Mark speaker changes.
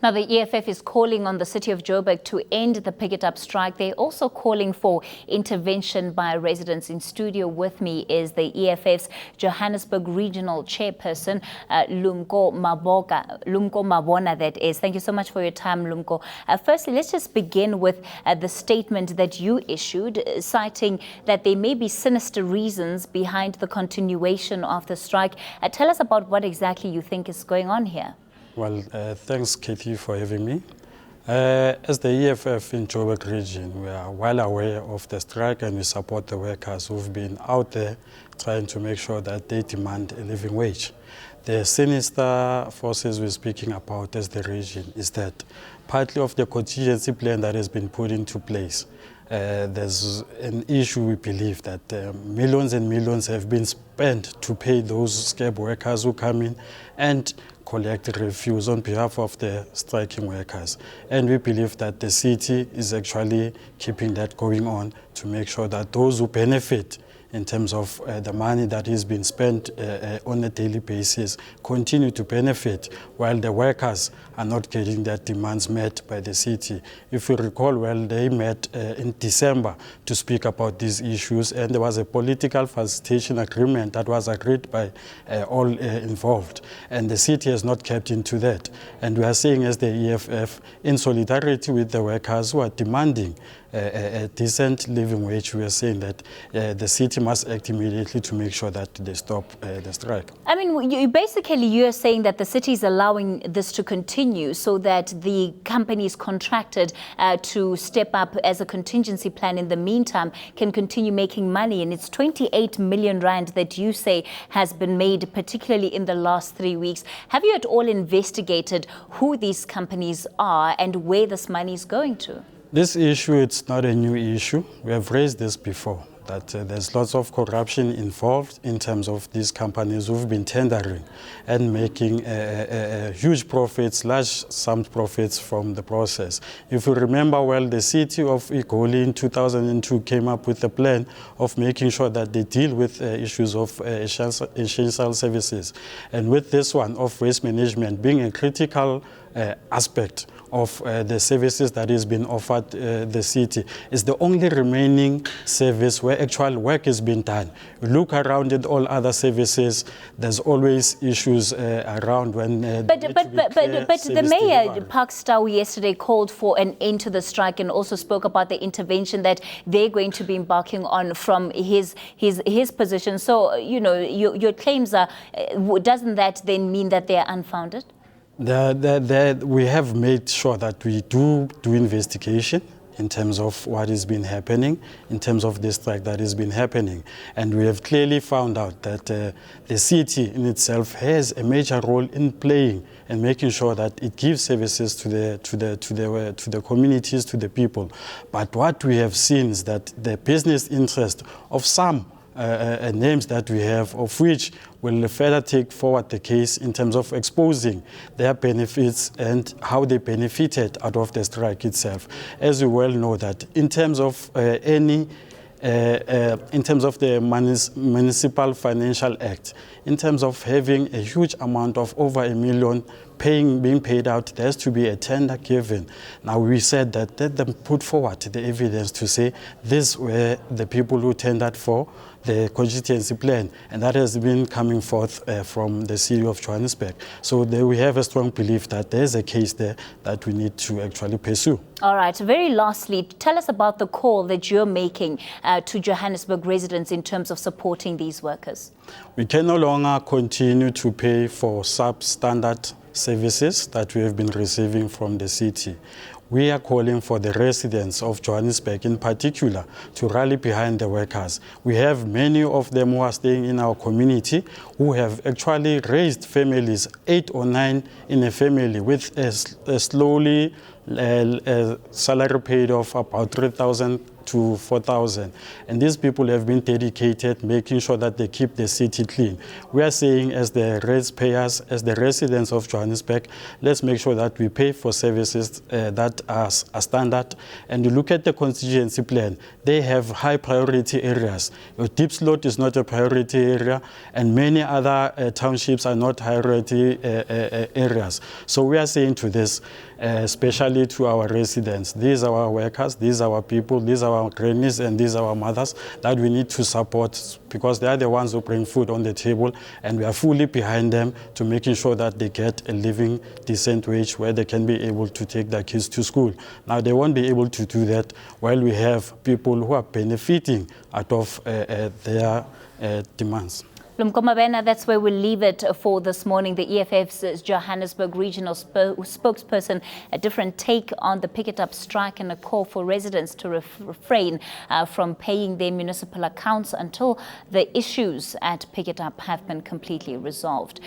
Speaker 1: Now, the EFF is calling on the City of Joburg to end the Pikitup strike. They're also calling for intervention by residents. In studio with me is the EFF's Johannesburg Regional Chairperson, Lumko Mabona, that is. Thank you so much for your time, Lumko. Firstly, let's just begin with the statement that you issued, citing that there may be sinister reasons behind the continuation of the strike. Tell us about what exactly you think is going on here.
Speaker 2: Well, thanks, Katie, for having me. As the EFF in Joburg region, we are well aware of the strike and we support the workers who've been out there trying to make sure that they demand a living wage. The sinister forces we're speaking about as the region is that partly of the contingency plan that has been put into place, there's an issue we believe that millions and millions have been spent to pay those scab workers who come in and collect refuse on behalf of the striking workers. And we believe that the city is actually keeping that going on to make sure that those who benefit in terms of the money that is being spent on a daily basis continue to benefit, while the workers are not getting their demands met by the city. If you recall well, they met in December to speak about these issues, and there was a political facilitation agreement that was agreed by all involved, and the city has not kept into that. And we are saying as the EFF, in solidarity with the workers who are demanding a decent living wage, we are saying that the city must act immediately to make sure that they stop the strike.
Speaker 1: I mean, you're saying that the city is allowing this to continue so that the companies contracted to step up as a contingency plan in the meantime can continue making money. And it's 28 million rand that you say has been made, particularly in the last 3 weeks. Have you at all investigated who these companies are and where this money is going to?
Speaker 2: This issue, it's not a new issue. We have raised this before, that there's lots of corruption involved in terms of these companies who've been tendering and making huge profits, large sum profits from the process. If you remember well, the city of Egoli in 2002 came up with a plan of making sure that they deal with issues of essential services. And with this one of waste management being a critical aspect of the services that is being offered the city, is the only remaining service where actual work is being done. You look around at all other services, there's always issues around when
Speaker 1: But the mayor, Park Stow, yesterday called for an end to the strike and also spoke about the intervention that they're going to be embarking on from his position. So, you know, your claims are, doesn't that then mean that they're unfounded?
Speaker 2: We have made sure that we do investigation in terms of what has been happening, in terms of the strike that has been happening. And we have clearly found out that the city in itself has a major role in playing and making sure that it gives services to the communities, to the people. But what we have seen is that the business interest of some names that we have, of which will further take forward the case in terms of exposing their benefits and how they benefited out of the strike itself. As you well know that in terms of in terms of the Municipal Financial Act, in terms of having a huge amount of over $1 million being paid out, there has to be a tender given. Now we said that let them put forward the evidence to say these were the people who tendered for the contingency plan, and that has been coming forth from the City of Johannesburg. So we have a strong belief that there's a case there that we need to actually pursue.
Speaker 1: All right. Very lastly, tell us about the call that you're making to Johannesburg residents in terms of supporting these workers.
Speaker 2: We can no longer continue to pay for substandard services that we have been receiving from the city. We are calling for the residents of Johannesburg in particular to rally behind the workers. We have many of them who are staying in our community who have actually raised families, 8 or 9 in a family with a slowly salary paid of about 3,000 to 4,000. And these people have been dedicated, making sure that they keep the city clean. We are saying, as the ratepayers, as the residents of Johannesburg, let's make sure that we pay for services that are standard. And you look at the constituency plan, they have high priority areas. Your Deep Slot is not a priority area, and many other townships are not priority areas. So we are saying to this, especially to our residents, these are our workers, these are our people, these are our grannies, and these are our mothers that we need to support, because they are the ones who bring food on the table, and we are fully behind them to making sure that they get a living, decent wage where they can be able to take their kids to school. Now, they won't be able to do that while we have people who are benefiting out of their demands.
Speaker 1: Lumko Mabona, that's where we'll leave it for this morning. The EFF's Johannesburg regional spokesperson, a different take on the Pikitup strike and a call for residents to refrain from paying their municipal accounts until the issues at Pikitup have been completely resolved.